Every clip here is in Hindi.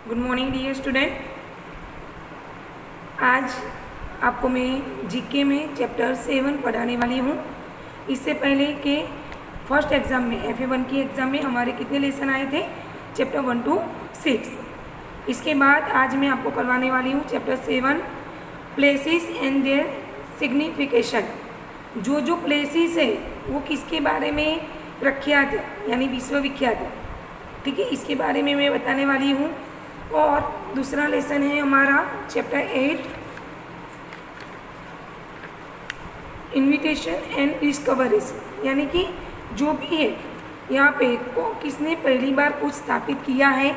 Good morning dear student. आज आपको मैं जीके में चैप्टर 7 पढ़ाने वाली हूँ। इससे पहले के फर्स्ट एग्ज़ाम में FA1 की एग्ज़ाम में हमारे कितने लेसन आए थे? Chapter 1 to 6। इसके बाद आज मैं आपको करवाने वाली हूँ chapter 7 places and their signification. जो प्लेसेस है वो किसके बारे में प्रख्यात है, यानी विश्वविख्यात है। ठीक है, इसके बारे में मैं बताने वाली हूँ। और दूसरा लेसन है हमारा चैप्टर 8 इन्विटेशन एंड डिस्कवरीज, यानी कि जो भी है यहाँ पे किसने पहली बार कुछ स्थापित किया है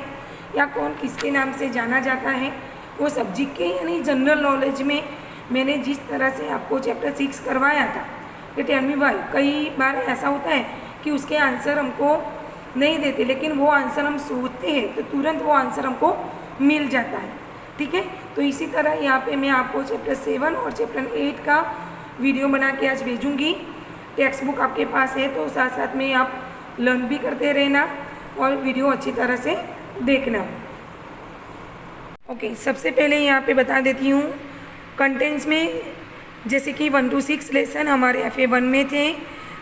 या कौन किसके नाम से जाना जाता है, वो सब्जेक्ट के यानी जनरल नॉलेज में मैंने जिस तरह से आपको चैप्टर 6 करवाया था कि टेल मी व्हाई। कई बार ऐसा होता है कि उसके आंसर हमको नहीं देते, लेकिन वो आंसर हम सोचते हैं तो तुरंत वो आंसर हमको मिल जाता है। ठीक है, तो इसी तरह यहाँ पे मैं आपको चैप्टर 7 और चैप्टर 8 का वीडियो बना के आज भेजूँगी। टेक्स्ट बुक आपके पास है तो साथ साथ में आप लर्न भी करते रहना और वीडियो अच्छी तरह से देखना। ओके, सबसे पहले यहाँ पे बता देती हूँ कंटेंट्स में, जैसे कि 1 to 6 लेसन हमारे FA1 में थे।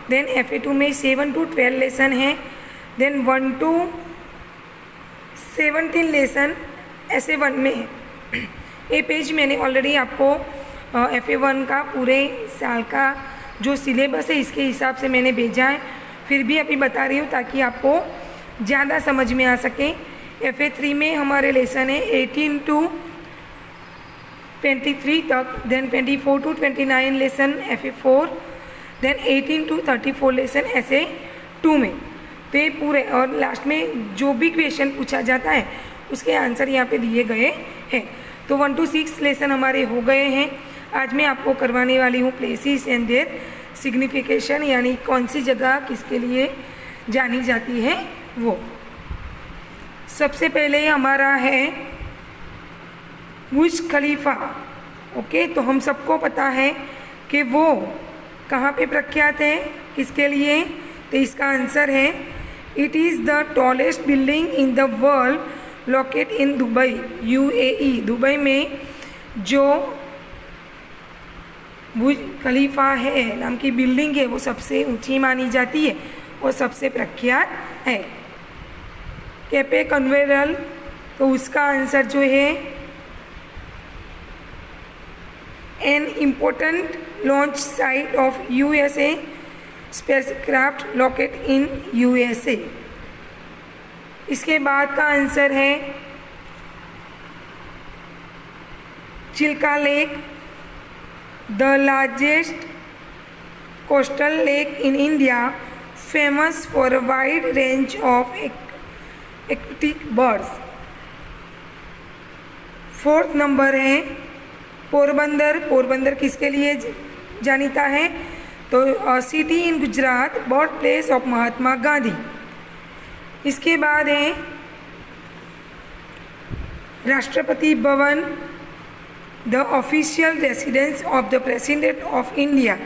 देन FA2 में 7 to 12 लेसन है। देन 1 to 17 लेसन SA1 में है। ये पेज मैंने ऑलरेडी आपको FA1 का पूरे साल का जो सिलेबस है इसके हिसाब से मैंने भेजा है, फिर भी अभी बता रही हूँ ताकि आपको ज़्यादा समझ में आ सके। FA3 में हमारे लेसन है 18 to 23 तक। Then 24 to 29 lesson FA4। Then 18 to 34 lesson SA2 में। तो ये पूरे, और लास्ट में जो भी क्वेश्चन पूछा जाता है उसके आंसर यहाँ पे दिए गए हैं। तो 1 to 6 लेसन हमारे हो गए हैं। आज मैं आपको करवाने वाली हूँ प्लेसेस एंड देयर सिग्निफिकेशन, यानी कौन सी जगह किसके लिए जानी जाती है वो। सबसे पहले हमारा है बुर्ज खलीफा। ओके, तो हम सबको पता है कि वो कहाँ पे प्रख्यात है, किसके लिए। तो इसका आंसर है it is the tallest building in the world locate in Dubai, UAE। Dubai में जो बुर्ज खलीफा है नाम की बिल्डिंग है वो सबसे ऊंची मानी जाती है और सबसे प्रख्यात है। कैफे कन्वेरल, तो उसका आंसर जो है an important launch site of USA spacecraft located in USA। इसके बाद का आंसर है Chilka lake, the largest coastal lake in India, famous for a wide range of arctic birds. 4th number है पोरबंदर। पोरबंदर किसके लिए जानीता है? तो city in Gujarat, birth place of Mahatma Gandhi. इसके बाद है Rashtrapati Bhavan, the official residence of the president of India.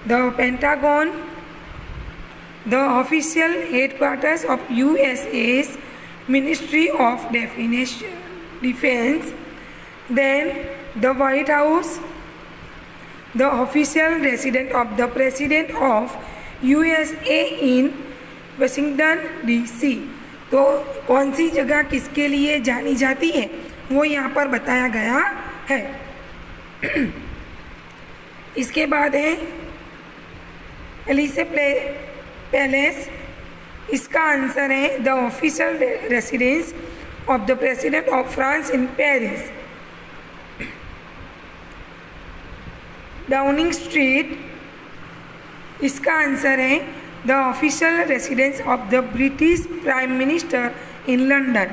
The Pentagon, the official headquarters of USA's ministry of defence. Then the White House, the official resident of the president of USA in Washington DC। तो कौन सी जगह किसके लिए जानी जाती है वो यहाँ पर बताया गया है। इसके बाद है एलिसे पैलेस। इसका आंसर है the official residence of the president of France in Paris. Downing Street, इसका आंसर है the official residence of the British prime minister in London.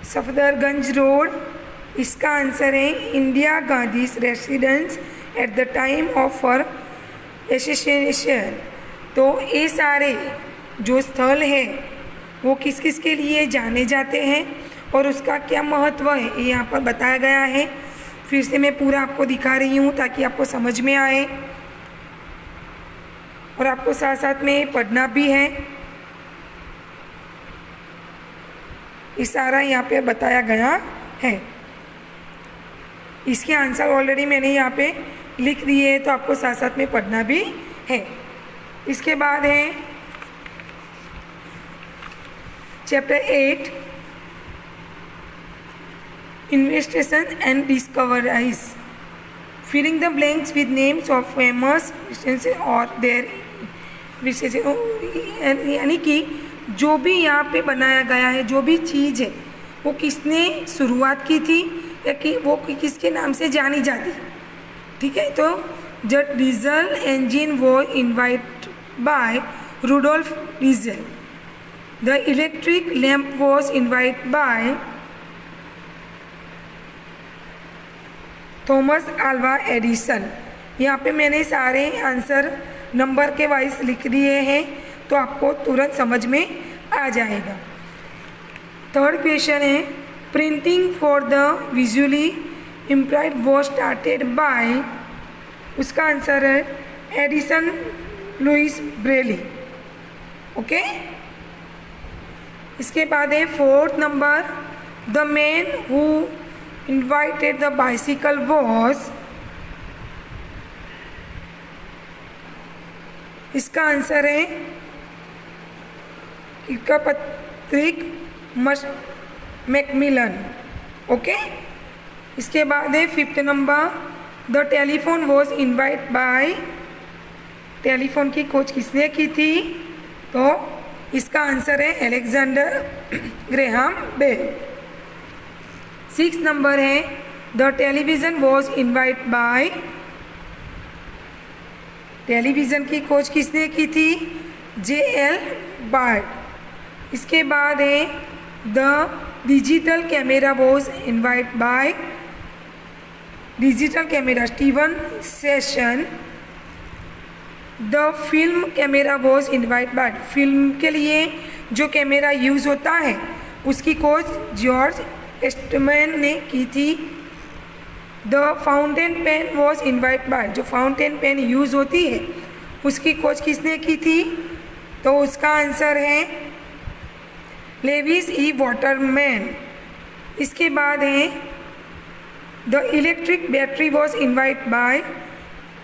Safdarjung Road, इसका आंसर है Indira Gandhi residence at the time of her assassination. तो ये सारे जो स्थल है वो किस किस के लिए जाने जाते हैं और उसका क्या महत्व है ये यहाँ पर बताया गया है। फिर से मैं पूरा आपको दिखा रही हूँ ताकि आपको समझ में आए। और आपको साथ साथ में पढ़ना भी है। ये सारा यहाँ पे बताया गया है। इसके आंसर ऑलरेडी मैंने यहाँ पे लिख दिए हैं, तो आपको साथ साथ में पढ़ना भी है। इसके बाद है chapter 8 investigation and discoveries, filling the blanks with names of famous और देयर, यानी कि जो भी यहाँ पे बनाया गया है, जो भी चीज़ है वो किसने शुरुआत की थी या कि वो किसके नाम से जानी जाती। ठीक है, तो the diesel engine was invented by Rudolf Diesel. The electric lamp was invented by Thomas Alva Edison. यहाँ पे मैंने सारे आंसर नंबर के वाइज लिख दिए हैं, तो आपको तुरंत समझ में आ जाएगा। थर्ड क्वेश्चन है printing for the visually impaired was started by, उसका आंसर है एडिसन लुइस ब्रेली। ओके, इसके बाद है fourth number, the man who invited the bicycle was, इसका आंसर है किर्कपत्रिक मैकमिलन। ओके, इसके बाद है fifth number, the telephone was invite by, telephone की खोज किसने की थी, तो इसका आंसर है Alexander Graham Bell. Six number है the television was invite bye, television की खोज किसने की थी, J.L. बार्ट। इसके बाद है the digital camera was invite by, digital camera Steven Sasson. The film camera was invite by, film के लिए जो कैमरा यूज़ होता है उसकी खोज जॉर्ज एस्टमैन ने की थी। The fountain pen was invite by, जो फाउंटेन पेन यूज़ होती है उसकी खोज किसने की थी, तो उसका आंसर है लेविस ई वाटरमैन। इसके बाद है the electric battery was invite by,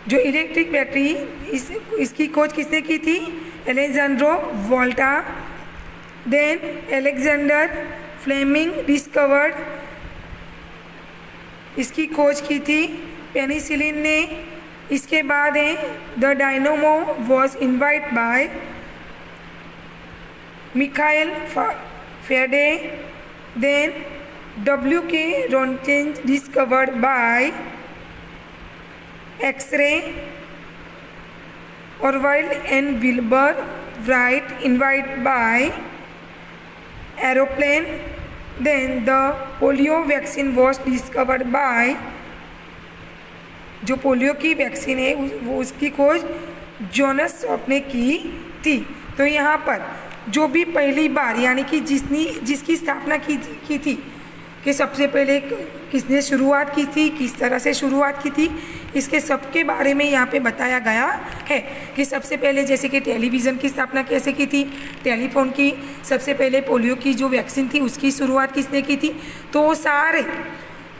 जो इलेक्ट्रिक बैटरी इसकी खोज किसने की थी, Alessandro Volta. Then Alexander Fleming discovered, इसकी खोज की थी पेनिसिलिन ने। इसके बाद है the dynamo was invite by Michael Faraday. Then W.K. Roentgen discovered by X ray. Orville and Wilbur Wright invite by aeroplane. Then the polio vaccine was discovered by, जो पोलियो की वैक्सीन है वो उसकी खोज जोनस सॉप ने की थी। तो यहाँ पर जो भी पहली बार यानी कि जिसकी स्थापना की थी कि सबसे पहले किसने शुरुआत की थी, किस तरह से शुरुआत की थी, इसके सबके बारे में यहाँ पे बताया गया है कि सबसे पहले जैसे कि टेलीविज़न की स्थापना कैसे की थी, टेलीफोन की, सबसे पहले पोलियो की जो वैक्सीन थी उसकी शुरुआत किसने की थी। तो वो सारे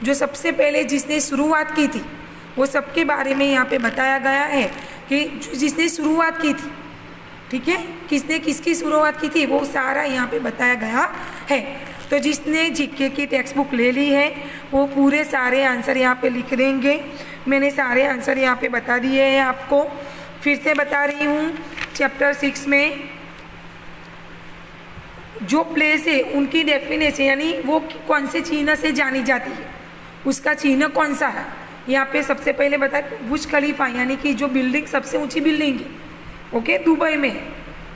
जो सबसे पहले जिसने शुरुआत की थी वो सबके बारे में यहाँ पे बताया गया है कि जिसने शुरुआत की थी, ठीक है, किसने किसकी शुरुआत की थी वो सारा यहाँ पे बताया गया है। तो जिसने जीके की टेक्स्ट बुक ले ली है वो पूरे सारे आंसर यहाँ पे लिख देंगे। मैंने सारे आंसर यहाँ पे बता दिए हैं आपको, फिर से बता रही हूँ। चैप्टर 6 में जो प्लेस है उनकी डेफिनेशन यानी वो कौन से चिन्ह से जानी जाती है, उसका चिन्ह कौन सा है। यहाँ पे सबसे पहले बताया बुर्ज खलीफा यानी कि जो बिल्डिंग सबसे ऊंची बिल्डिंग है, ओके, दुबई में,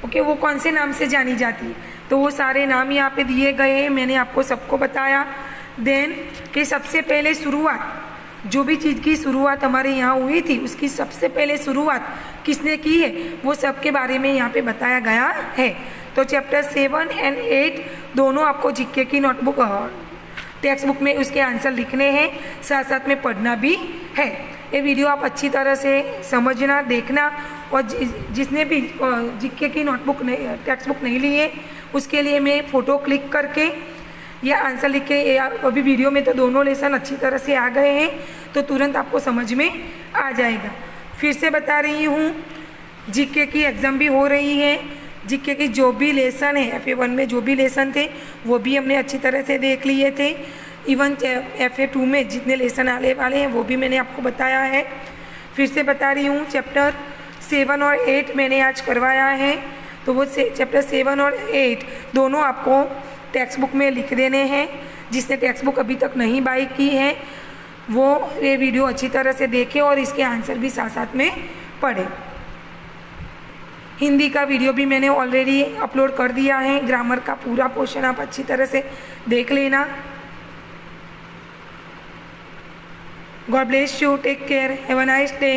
ओके, वो कौन से नाम से जानी जाती है। तो वो सारे नाम यहाँ पे दिए गए हैं, मैंने आपको सबको बताया। देन कि सबसे पहले शुरुआत जो भी चीज़ की शुरुआत हमारे यहाँ हुई थी उसकी सबसे पहले शुरुआत किसने की है वो सब के बारे में यहाँ पे बताया गया है। तो चैप्टर 7 एंड 8 दोनों आपको जीके की नोटबुक टेक्स्ट बुक में उसके आंसर लिखने हैं, साथ साथ में पढ़ना भी है। ये वीडियो आप अच्छी तरह से समझना, देखना। और जिसने भी जीके की नोटबुक नहीं, टेक्स्ट बुक नहीं ली है, उसके लिए मैं फ़ोटो क्लिक करके या आंसर लिख के, अभी वीडियो में तो दोनों लेसन अच्छी तरह से आ गए हैं, तो तुरंत आपको समझ में आ जाएगा। फिर से बता रही हूँ, जीके की एग्ज़ाम भी हो रही है। जीके की जो भी लेसन है, FA1 में जो भी लेसन थे वो भी हमने अच्छी तरह से देख लिए थे। इवन FA2 में जितने लेसन आने वाले हैं वो भी मैंने आपको बताया है। फिर से बता रही हूँ, चैप्टर 7 और 8 मैंने आज करवाया है, तो वो चैप्टर 7 और 8 दोनों आपको टेक्स्ट बुक में लिख देने हैं। जिसने टेक्स्ट बुक अभी तक नहीं बाई की है वो ये वीडियो अच्छी तरह से देखे और इसके आंसर भी साथ साथ में पढ़े। हिंदी का वीडियो भी मैंने ऑलरेडी अपलोड कर दिया है, ग्रामर का पूरा पोर्शन आप अच्छी तरह से देख लेना। God bless you, take care, have a nice day.